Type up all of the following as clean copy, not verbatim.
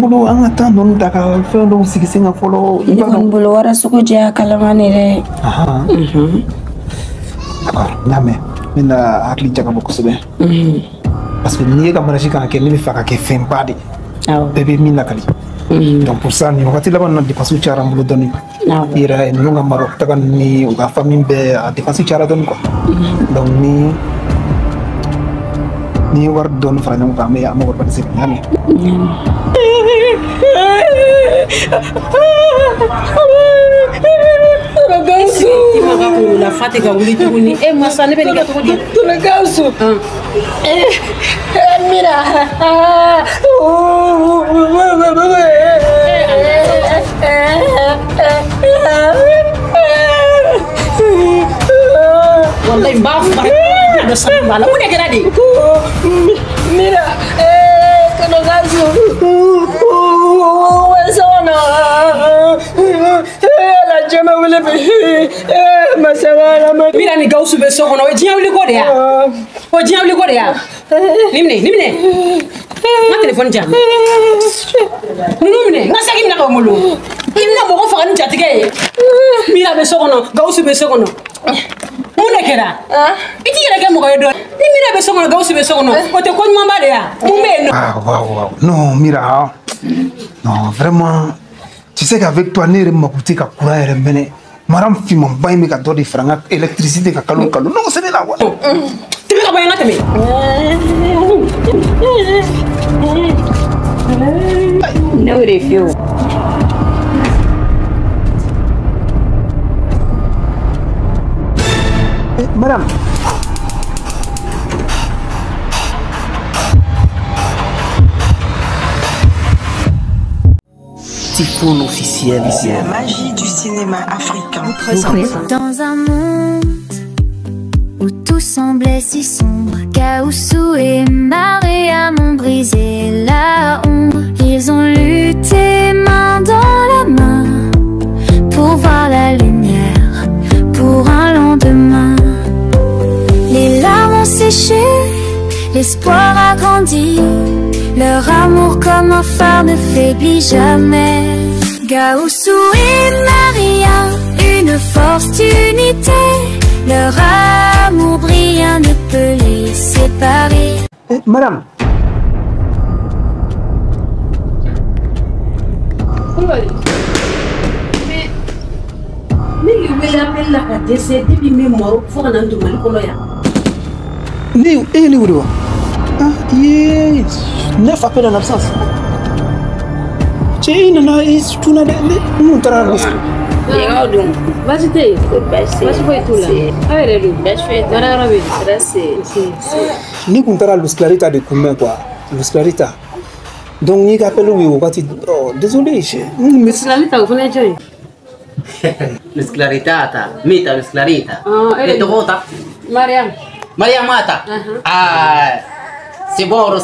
Bolo an ka temps ninnu ta ka fɛn dɔw sigi sen kan fɔlɔ. Ne kɔni bolo wara sugu jɛ kalamani dɛ. D'accord, n y'a mɛn. N bɛna hakili jagabɔ kosɛbɛ. Parce que n'i ye ka mariage kan ka kɛ ne bɛ fɛ ka kɛ fɛnba de. Bɛɛ bɛ min lakali. Donc pour ça nin wagati laban na dépenses cayara n bolo dɔɔni. I yɛrɛ ye ninnu ka Maroc taga ni u ka famille bɛɛ a dépenses cayara dɔɔni quoi. Donc ni ye wari dɔɔni fara ɲɔgɔn kan an bɛ organiser n y'a mɛn. La fatiga wuli tuguni masa ne bɛ nin kɛ cogo di Gawusu Mira wallahi n b'a fara dɔ sanu b'a la mun de kɛra de Mira Gawusu Mira ni Gawusu bɛ so kɔnɔ o ye diɲɛ wuli ko de ya o ye diɲɛ wuli ko de ya ni minɛ n ka téléphone di yan ninnu minɛ n ka saki minɛ ka bolo i bɛna mɔgɔ faga ni jatigɛ ye Mira bɛ so kɔnɔ Gawusu bɛ so kɔnɔ mun de kɛra i t'i yɛrɛ kɛ mɔgɔ ye dɔɔni ni Mira bɛ so kɔnɔ Gawusu bɛ so kɔnɔ o tɛ ko ɲumanba de ya mun bɛ yen nɔ. Waouh, non Mira, non vraiment. Tu sais qu'avec toi, ne m'écouter qu'à courant et remener. Madame fit mon bain, mais qu'à toi des francs, électricité, qu'à calon. Non, c'est là. Tu veux pas y aller? No refuse. Madame. Typhoon officiel. La magie du cinéma africain. Dans un monde où tout semblait si sombre, Gawusu et Mariam ont brisé la ombre. Ils ont lutté main dans la main pour voir la lumière, pour un lendemain. Les larmes ont séché, l'espoir a grandi. Leur amour comme un phare ne faiblit jamais. Gawusu et Mariam, une force d'unité. Leur amour brille, rien ne peut les séparer. Madame. Mais il appelle la décès depuis mes morts pour un endroit coloya. Ni où neuf appels en absence. Tu es là, tu n'as pas Vas-y, ni kuntara lusclarita de combien quoi? Lusclarita. Donc ni appelle oui au parti. Oh désolé, mais Lusclarita vous venez joindre. Lusclarita, mita Lusclarita. Et Dorota. Mariam. Mariam mata. Ah, Siboro.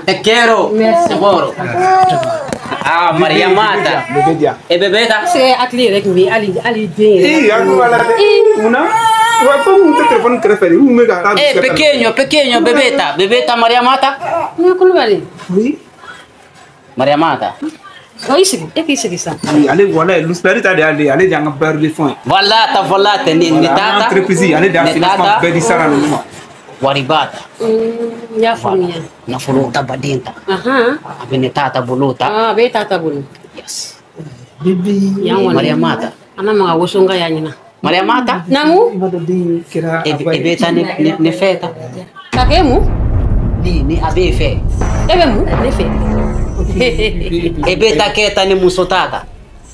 Te quiero. Siboro. Ah, Mariam mata. E bebeta. C'est atelier avec lui, Ali bien. Pequeño, bebeta Mariam mata. Oui. Mariam mata. Oui, c'est ça. Allez, voilà, l'hospitalité d'aller, allez, dans un bar de fond. Voilà, ni tata. Entreprise, allez, dans financement, Bédissara, Waribata. Ya famia. Na fuluta badinta. Abine tata buluta. Be tata bulu. Yes. Bibi. Mariam mata. Ana mga wosonga ya nyina. Mariam mata? Namu? Ebeta ne feta. Takemu? Ni abe fe. Ebemu? Ne fe. Ebeta keta ni musotata.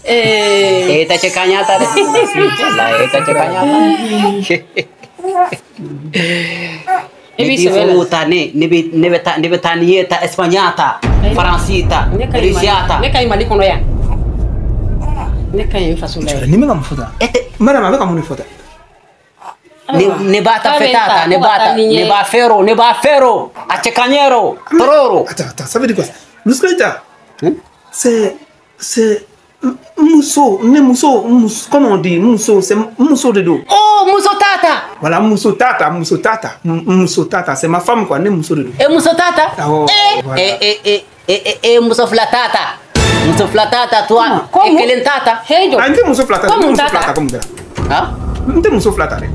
Eta cekanyata. La eta cekanyata. Ebi fuluta ne beta nieta espanyata, francita, risiata. Ne kai mali kono ya. Ne kai fasula. Ni menga mfuta. Madame avec mon foto. Ne bata fetata, ne ba fero, a cekanyero, tororo. Attends, ça veut dire quoi? Lusclarita. C'est Mousso, comment on dit Mousso, c'est Mousso de dos. Oh, Mousso Tata. Voilà, Mousso Tata, c'est ma femme quoi, né Mousso de dos. Et Mousso Tata? muso flatata. Muso flatata tua. Como? E kelentata. Hejo. Ah, não tem muso flata. Como Não tem muso tata? flata, como dá? Ha? Não tem muso flata, né?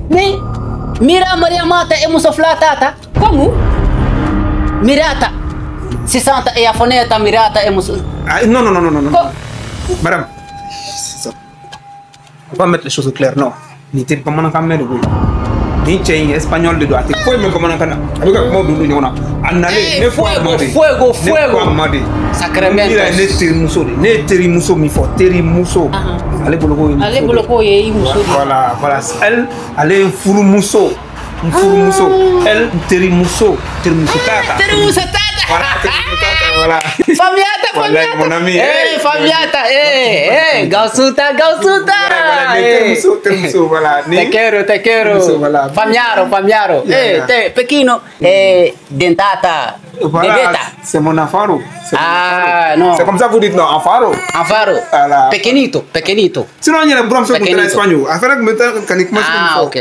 Ne? Mira Maria Mata e muso flatata. Como? Mirata. 60 e a foneta mirata e muso. Ah, non, non, non, non, non, non. Madame, c'est ça. On va mettre les choses au clair, non. Ni te pas mon camera de vous. Ni chez espagnol de droit. Faut me comment on kana. Avec comment nous nous on a. Annalé, ne Fuego, fuego, fuego. Sacramento. Mira, ne teri muso mi fo, teri muso. Ale boloko. Ale boloko ye muso. Voilà, voilà. Elle est furu muso. Un furu muso. Elle teri muso tata. Teri muso tata. Voilà, teri muso tata, voilà. Famiata, Voilà, mon ami. Famiata, Gausuta, Gausuta. Teri muso, voilà. Te quiero. Voilà. Famiaro. Te pequeno, dentata. Voilà, Bebeta. c'est mon afaro. Ah, non. C'est comme ça que vous dites non, afaro. Afaro. Voilà. Pequenito. Sinon, il y a un brom sur le espagnol. Affaire que maintenant, quand il commence Ah, ok.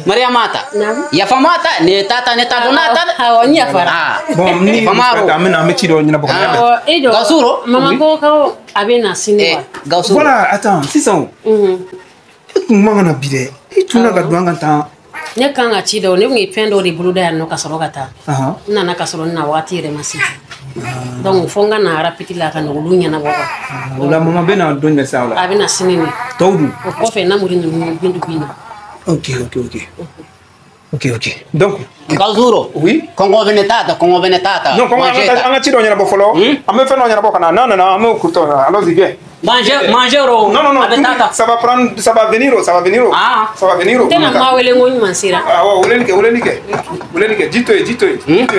Maria Mata. Ya famata, ne tata, ne tabunata. Hawonya fara. Ah, bon, ni Famaro. amena mechido ni na bokana. Awo ejo. Gausuro? Mama ko ko abena sinwa. Gausuro. Voilà, attends, c'est ça. Mangana bide. Et tu n'as pas besoin d'entendre. Ne kan ga ci do ne ngi pendo ri bulu da no ka soro kata. Aha. Na ka soro na wati re masi. Donc fonga na rapiti la kan ulu nya na boko. Ola mama bena donne ça là. Abena sinini. Tawdu. Ko fe na muri ni bindu bina. OK. Donc, Gausuro. oui. Congo venetata. Non, comment on a tiré on y a bofolo. On me fait on y a bokana. Non, on me couteau. Alors y viens. Mangero. Non, ça va prendre, ça va venir. Ah. Ça va venir. Tena ma wele ngoni mansira. Ah ouais, ulenike. Dito.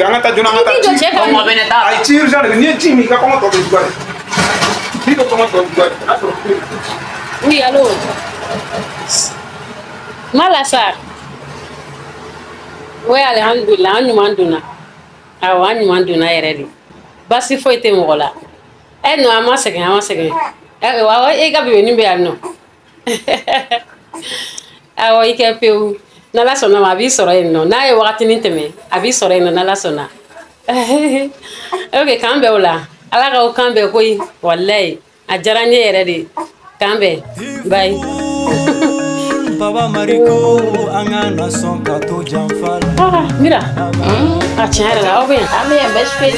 Angata jona angata. Dito cheka. Congo venetata. Ai tire já, ni time, ka comment on peut jouer. Dito comment on peut jouer. Oui, allô. Malasa. Oui, alhamdulillah, an ɲuman donna yɛrɛ de. Basi foyi tɛ mɔgɔ la. Non, an ma sɛgɛn. Awɔ, e ka bebeni bɛ yan nɔ. Awɔ, i kɛ pewu. N'Ala sɔnna ma, a b'i sɔrɔ yen nɔ. N'a ye wagatinin tɛmɛ, a b'i sɔrɔ yen nɔ n'Ala sɔnna. Ok, k'an bɛn o la. Ala k'aw kan bɛn koyi. Walayi, a diyara n ye yɛrɛ de. K'an bɛn. Bye. Baba Mariko angana son kato jamfal. Mira. Tiɲɛ yɛrɛ la aw bɛ yan. An bɛ yan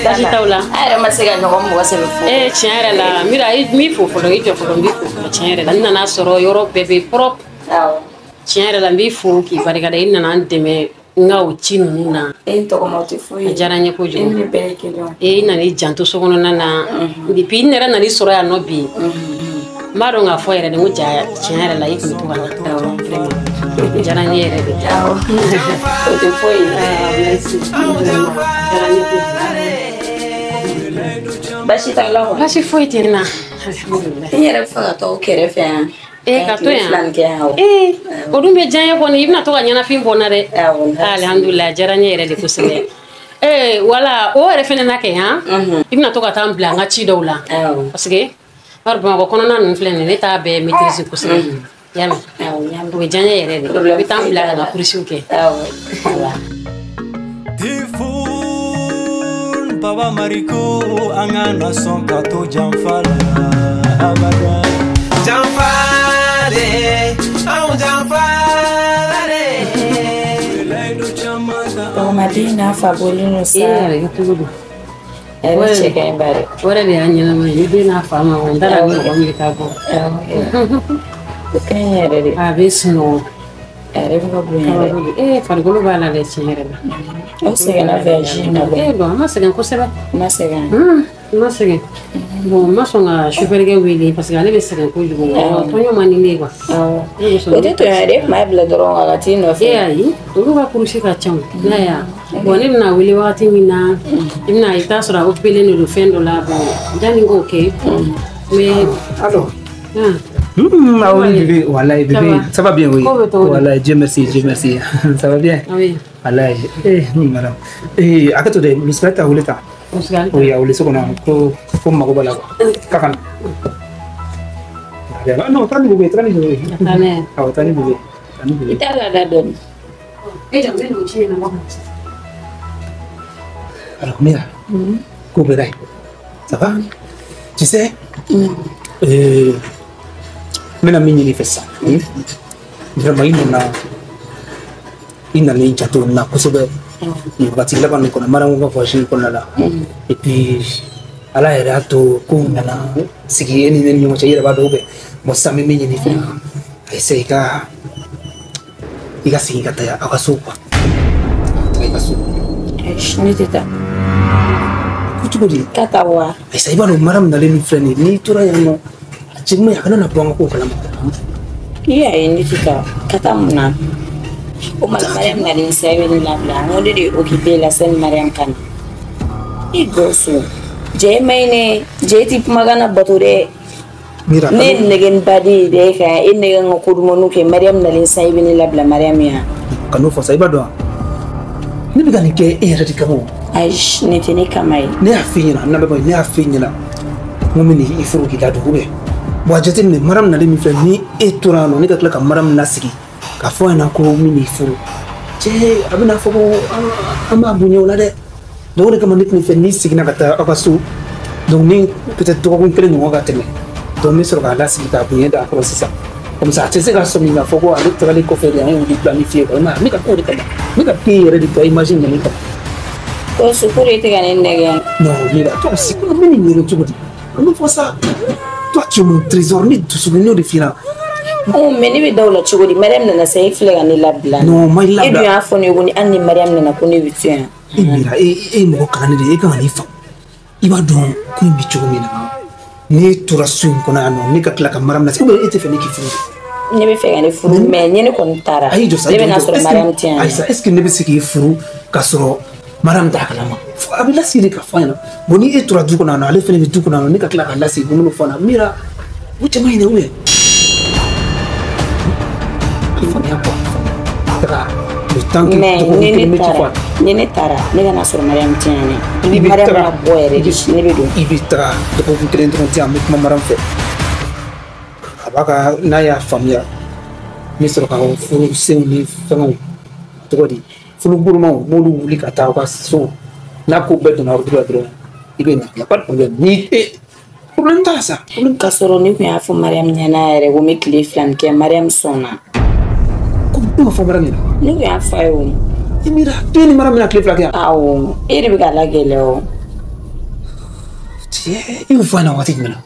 Baasi t'aw la. A yɛrɛ ma se ka ɲɔgɔn mɔgɔ sɛbɛn fɔ. Tiɲɛ yɛrɛ la Mira i m'i fo fɔlɔ i jɔ fɔlɔ n b'i fo fɔlɔ tiɲɛ yɛrɛ la n nana sɔrɔ yɔrɔ bɛɛ bɛ propre. Tiɲɛ yɛrɛ la n b'i fo k'i barikada i nana n dɛmɛ n ka o ci ninnu na. E tɔgɔma tɛ foyi. A diyara n ye kojugu. E ni bɛɛ ye kelen. I nana i janto so kɔnɔna na depuis n yɛrɛ nana i sɔrɔ yan nɔ bi. N b'a dɔn k'a fɔ yɛrɛ de n ko ja tiɲɛ yɛrɛ la i tun bɛ to ka na vraiment. A diyara n ye yɛrɛ de. O tɛ foyi. Merci. Diyara n ye kojugu. Baasi t'aw la wa? Baasi foyi tɛ n na. Alhamdulilayi. I yɛrɛ bɛ fɛ ka t'aw kɛrɛfɛ yan. Ka to yan. Filan kɛ yan o. O dun bɛ diya n ye kɔni i bɛna to ka ɲɛnafin bɔ n na dɛ. Alhamdulilayi a diyara n ye yɛrɛ de kosɛbɛ. Wala o yɛrɛ fɛnɛ na kɛ han. I bɛna to ka taa n bila n ka ci dɔw la. Parce que bari Bamakɔ kɔnɔna ninnu filɛ nin ye ne t'a bɛɛ maîtriser kosɛbɛ. Y'a mɛn? O bɛ diya n ye yɛrɛ de. I bɛ taa n bila ka n ka kurisiw kɛ. Baba Mariko angana son kato jamfal abada. Jamfale, jamfale. Tɔgɔmaden n'a fa bɔlen don sa. Yɛrɛ cogo don. Ɛrɛ cɛ ka ɲi bari. O yɛrɛ de y'a ɲɛnama ye. Ni den n'a fa ma n taara ni mɔgɔ min ka bɔ. O ka ɲi yɛrɛ de. A bɛ sunɔgɔ. Ɛrɛ bɛ ka bonya dɛ. Farikolo b'a la dɛ tiɲɛ yɛrɛ la. Aw sɛgɛnna voyage in na bɔ. Bon an ma sɛgɛn kosɛbɛ. Ma sɛgɛn. N ma sɛgɛn. Bon n ma sɔn ka chauffeur wele parce que ale bɛ sɛgɛn kojugu. Tɔɲɔ man di ne ye quoi. O tɛ tɔɲɔ yɛrɛ, e tun b'a bila dɔrɔn a ka t'i nɔfɛ. Ayi olu ka kurusi ka ca o. N'a y'a bon ne bɛna wele wagati min na i bɛna i t'a sɔrɔ a occupelen de don fɛn dɔ la bon yanni n k'o kɛ mais. Alors. Ah oui, bébé, voilà, bébé, ça va bien, oui. Voilà, Dieu merci, ça va bien. Oui. Voilà, madame. À côté de l'Israël, tu as voulu ça? Oui, à voulu ce qu'on a, pour ma gobala. Kakan. Non, t'as bébé, t'as bébé. Ah, t'as bébé. I t'a laada dɔɔni. Alors, mira, Couperai. Ça va? Tu sais, maintenant, il fait ça. Vraiment, il n'a pas de na kusobe ni wakati laba niko na mara mungu kwa shini kona la et puis ala era to kuna na sigi eni ni mo chira ba dobe mo sami mi ni fe ese ika sigi kata ya akasupa shini teta kuchukudi kata wa ese iba no mara mnale ni friend ni tura ya no chimwe ya kana na bonga ko kala iya ini teta kata muna Omal Mariam na din sayo ni labla ngodi di occupé la scène Mariam kan igoso je mayne je tip magana bature mira ne negen badi de ka inne ngo kudmo ke Mariam na din sayo ni labla Mariam ya kanu fo sai bado ni biga ni ke rati kamo aish ne tene kamai ne afinyina na baba ne afinyina mumini ifuru kita dubbe bo jete ni Mariam na mi fe ni eturano ni ka kala Mariam na sigi kafo na ko mini furu je abina fo ama bunyo la de do kama nit ni fenni signa kata akasu donc ni peut-être to ko kele no ga tele donc mi soro ga la sigta bunye da processa comme ça c'est ça somi na fo ko ali trali ko fere en di planifier ko na mi ka ko de kama mi ka pire di to imagine ni ko sukuri te ganen negen non mira to si ko mini ni to bodi comme faut ça toi tu mon trésor ni tu souvenir de fila oh meni bi dawla chugudi Mariam na say flega ni labla no mai labla idu afoni guni anni Mariam na ko ni bitia mira mo kana de ka ni fa iba don ko mi chugumi na ni turasun ko na no ni ka kala Mariam na ko ete fe ni ki furu ni be fega ni furu me ni ko ntara le na so Mariam tian aisa est-ce que ne be siki furu kasoro Mariam da kala ma abila siri ka fana boni e tura du ko na no ale fe ni du ko na no ni ka kala kala si bunu fana mira wuce mai ne we Nene tara ne gana sur Mariam tiane ni Mariam na boere ni be do ibitra de ko kire ndo tiam mit Mariam fe abaka na ya famia misro ka furu seni fango to godi fulu burma mo lu likata ka so na ko bedo na ordura dro ibe na pas problème ni problème ta ça problème ka soro ni ko ya fu Mariam nyana ere wo me clé flan ke Mariam sona ko fo Mariam ni ko ya fa yo mira tu ni Mariam na clé flan ke aw ere be gala geleo tie eu fa na wati mina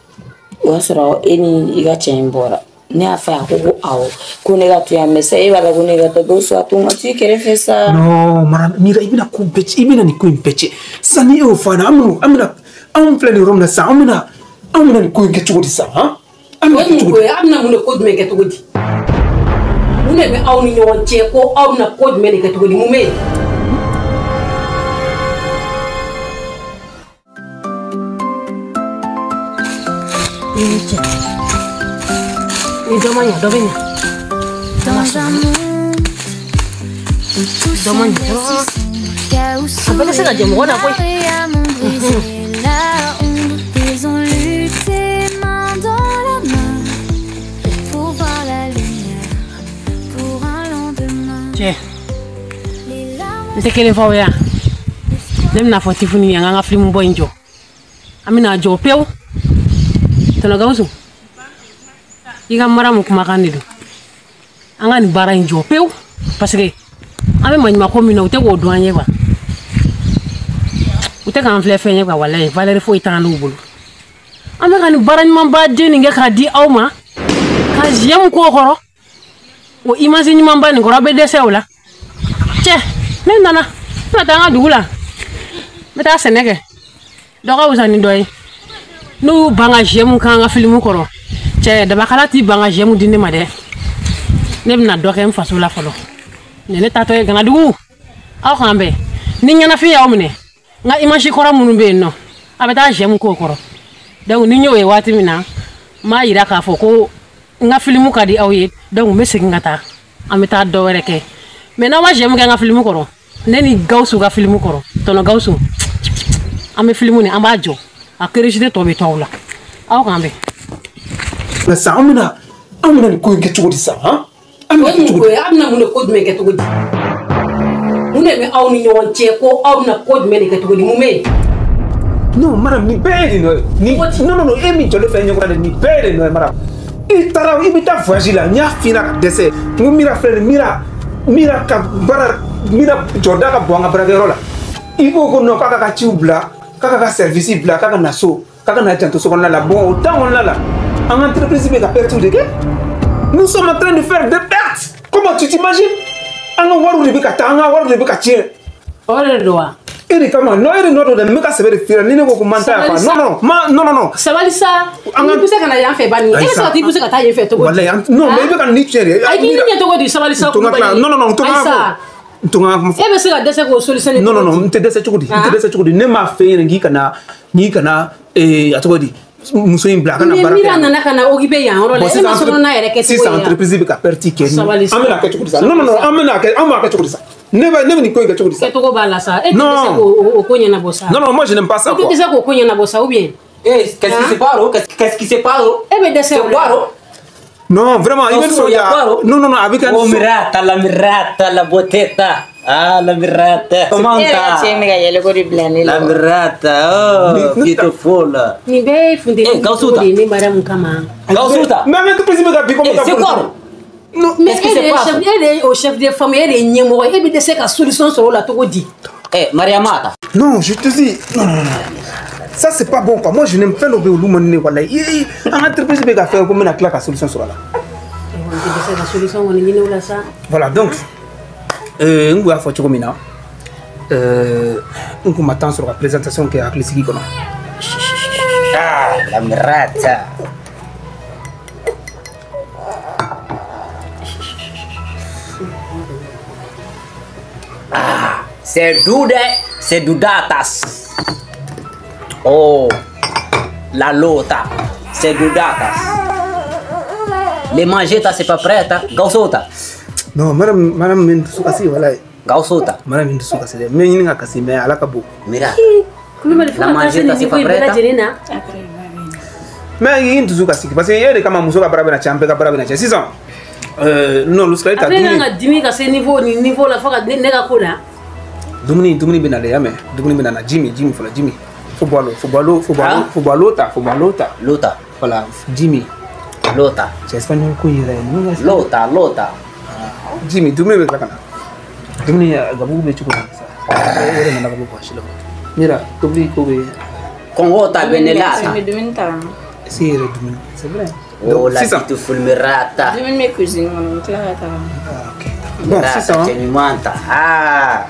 wa soro eni iga chembora ni afa ko aw ko ne ga tu ya mesa e bala ko ne ga to so atuma ti kere fesa no Mariam mira ibina ko pece ibina ni ko pece sani eu fa na amna am plein rom na sa amna ni ko ke chudi sa ha amna mun ko me ke tugudi mun be aw ni ñewon ci ko aw na ko me ke tugudi mu me ni domanya dobenya Dans un monde où tout semble chaos, à mon brisé la ombre, ils ont lutté main dans la main pour voir la lumière, pour un lendemain. Les larmes nse kele fo ya nem na foti funi ya nga film boy njo amina jo pew tono gawsu iga Mariam kuma kanidu anga ni bara njo pew parce que ame manima ko mina ute go douanye ba ute kan fle fenye ba wallahi valeur fo itanu bulu ame kan bara nyama ba jeni nge ka di awma ka jiem ko koro o imagine mamba ni gora be desewla che nena na tanga dugula meta seneke doga usani doy no banga jiem kan ga film koro che da bakala ti banga jiem dinde ma de nebna dokem fasula folo nene tato e gana dugu aw kambe ni nyana fi yaw mine nga image kora munu be no abeta jiem ko koro donc ni ñowe wati mina ma yira ka fo ko nga filmu ka di awye donc me segi ngata ameta do reke mais na wa jiem nga filmu koro neni gawsu ga filmu koro tono gawsu ame filmu ni amba jo a kerejide to be tawla aw kambe na sa amna ko ke chudi sa ha amna mun ko me ke tugudi mun be aw ni ñewon ci ko aw na ko me ke tugudi mu me Non, madame, ni belle, non, et mi jole fait ni belle, non, madame. Il tara, il m'a voyagé là, ni a fini à décès. Mira frère, mira ka bara, mira Jordan ka boanga bravero là. Il faut qu'on n'a pas qu'à bla, qu'à service bla, qu'à naso, qu'à na janto so qu'on a la bon autant on a là. En entreprise qui a perdu de quai. Nous sommes en train de faire des pertes. Comment tu t'imagines? En avoir le bécata, en avoir le bécatien. Oh le droit. Et comment non et non de me ka sebe de faire ni ne ko commentaire non sabali sa ani pousse kana ya fait bani et ça ti pousse ka ta ya fait to wala non mais be kan ni chere ai ki ni to ko di sabali sa non to nga e be se ka dese ko solution non te dese chukudi ne ma fe ngi kana atoko di muso in black na baraka mira nana kana ogibe ya oro le ma so na ere ke si sa entreprise be ka perti ke ni amena ka chukudi sa non amena ka chukudi sa Never ni quoi que tu dis. Non, moi je n'aime pas ça. Ou bien. Qu'est-ce qui se passe? Qu'est-ce qui se passe? Non, vraiment, il veut non, avec un. Oh, la mirata, la botetta. Ah, la mirata. Comment ça? La mirata, oh, beautiful. Ni be funde. Ni madame kama. Gausuta. Mais tu peux me c'est quoi? Non, mais qu'est-ce qui se passe? Elle est au chef de famille, elle est niémo, et puis c'est la solution sur la Togo dit. Eh, Maria Mata. Non, je te dis, non. Ça c'est pas bon quoi. Moi je n'aime pas le béoulou voilà. En entreprise il va faire comme la claque à solution sur là. C'est la solution on est là ça. Voilà donc on va faire comme ça. On m'attend sur la présentation qui est à Clisiki comme Ah, la mirata. Ah, c'est Dudatas. Oh, la lota, c'est Dudatas. Les mangetas, c'est pas prêt, hein? Gausota. Non, madame Mendusukasi, voilà. Gausota. Madame Mendusukasi, mais il n'y a qu'à s'y mettre à la cabou. Mira, la mangeta, c'est pas prêt. Mais il y a une Mendusukasi, parce qu'il y a des camarades qui ont bravo champion, bravo na 6 ans. Non, le squelette a dit. Après, on a dit que c'est niveau la fois que n'est pas là. Dumuni benale ya me, dumuni benana Jimmy fola Jimmy. Faut boire lota. Lota. Voilà, Jimmy. Lota. C'est espagnol ko yire. Lota. Jimmy, dumuni be kana. Dumuni gabu be chuko. Ere na gabu ko shilo. Mira, tobli ko be. Congo ta benelata. Si ere dumuni. C'est vrai. Oh, la beautiful mirata. Dumuni me cuisine mon clarata. OK. Bon, c'est ça. Ah.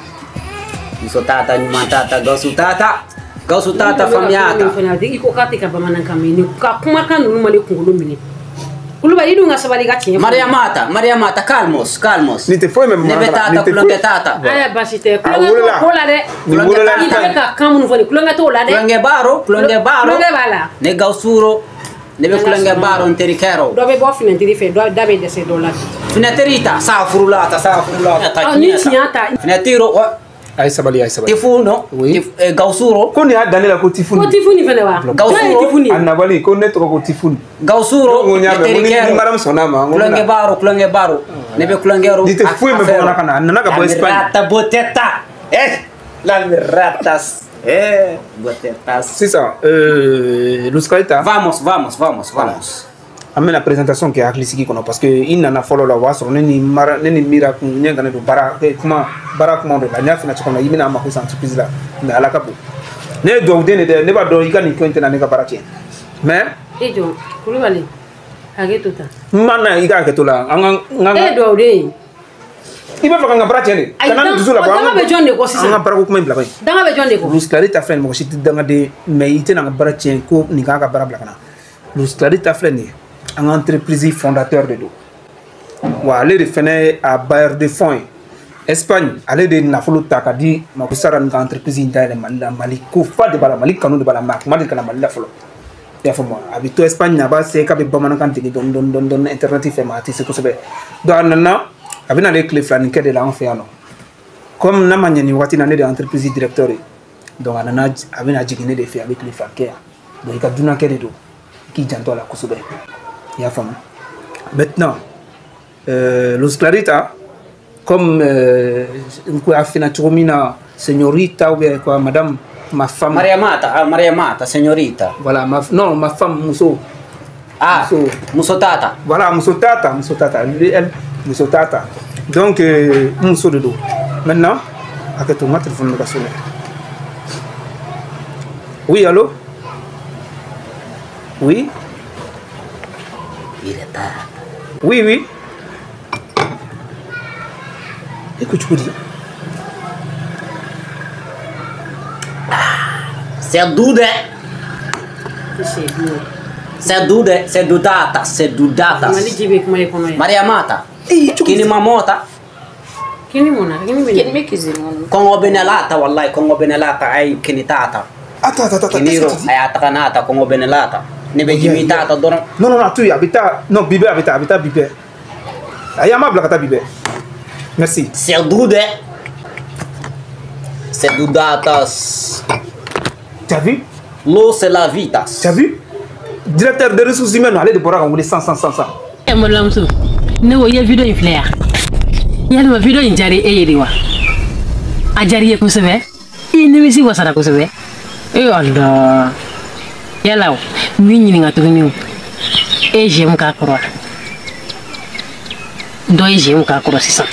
Tata nyumantata gausutata famiata iko katika bamana kamini kuma kan numale kungulumini kuluba idu ngasabali gachi Maria Mata calmos ni te foi même nebetata kulongetata aya basite kulonga de kulonga kamu foni kulonga to la de kulonge bala ne gausuro nebe kulonge baro nterikero dobe bo finantiri fe do dabe de se dollar finaterita safurulata ni tiata finatiro Ay sabali. Tifuno, gausuro. Ko ni adane la ko tifuni. Ko tifuni fele wa. Gausuro tifuni. Anabali ko net ko tifuni. Gausuro. Ni maram sonama. Kulonge baro. Nebe kulongero. Dite fui me bona kana. Nana ka bo Espagne. Rata boteta. La ratas. Botetas. C'est ça. Luskalita. Vamos. Amène la présentation qui est à Clisiki parce que il n'en a follow la voix sur neni mira kunyenga ne bara comment de la nyafina tukona yimina ma ko entreprise là na ala kapo ne do ne ba do ikani ko intena ne ka barati mais ejo kulubali hage tota mana iga ke tola nga do de iba fa nga barati ne kana duzu la ba nga be jonde ko sisa nga bara ko kuma ibla bay nga be jonde ko Luskalita friend mo shiti danga de mais itena nga barati ko ni ka bara bla kana Luskalita friend ni en entreprise fondateur de l'eau. Aller de faire à bailleur de fonds. Espagne, aller de Nafolo Takadi, ma kusara une entreprise interne Mali, Koufa de Bala Mali, Canon de Bala Marc, Mali Canamali la Folo. Il y a moi. Habito Espagne, là-bas, c'est qu'avec Bamana Cantini, don internet, fait ma c'est que c'est bien. Donc, maintenant, avec les clés flaniques de l'enfer, comme Namanya Niwati n'a d'entreprise directeur. Donc, on a avec un jigné de faire avec les fakers. Donc, il y a d'une enquête d'eau qui j'entends la Kosobe. Maintenant, Luskalita, comme une fois finnaturomina, señorita ou bien quoi, madame, Ma femme. Mariamata, signorita. Voilà, non, ma femme, Mousso. Ah, Mousso Tata. Voilà, Mousso Tata. Lui, elle, Mousso Tata. Donc, Mousso de dos. Maintenant, avec ton téléphone de sonner. Oui, allô? Oui? Oui. Écoute, tu peux dire. C'est dudata. Mariamata. Kini mamota. Kini mona, kini me kizimo. Kongo benelata wallahi, Kongo benelata ay kini tata. Attends. Kiniro ay atakanata Kongo benelata. Nebe jimi tata doron. Non, tu habita. Non, Bibé habita Bibé. Ayama blakata Bibé. Merci. C'est dudatas. Tu as vu? L'eau c'est la vitas. Tu as vu? Directeur des ressources humaines, allez de Bora, on voulait 100. Lamso. Ne wo ya video in flare. Ya ma video in jari eyediwa. A jari ye kusebe. Ini misi wasara kusebe. Allah. Ya law. Mi nyini ngatu ni. E jem ka kro. Do e jem ka kro sisa.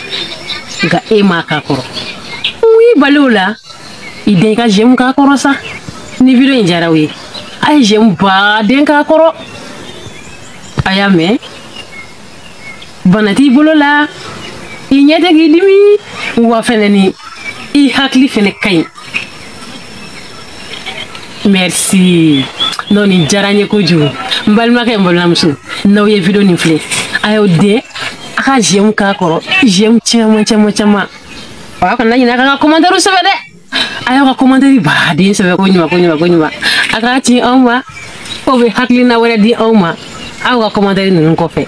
Ga e ma ka kro. Oui balula. Ide ka jem ka kro sa. Ni video in jara wi. Ai jem ba den ka kro. Ayame. Banati bolola I nyete gidimi wa feneni I hakli fene kay merci noni jaranye ko ju mbalma kay mbolamsu naw ye video ni fle ayo de aka jem ka koro jem chama wa kan nani naka commentaire sebe de ayo ka commentaire ba de sebe ko nyuma aka ti onwa ko be hakli na wala di onwa ayo ka commentaire nun ko fe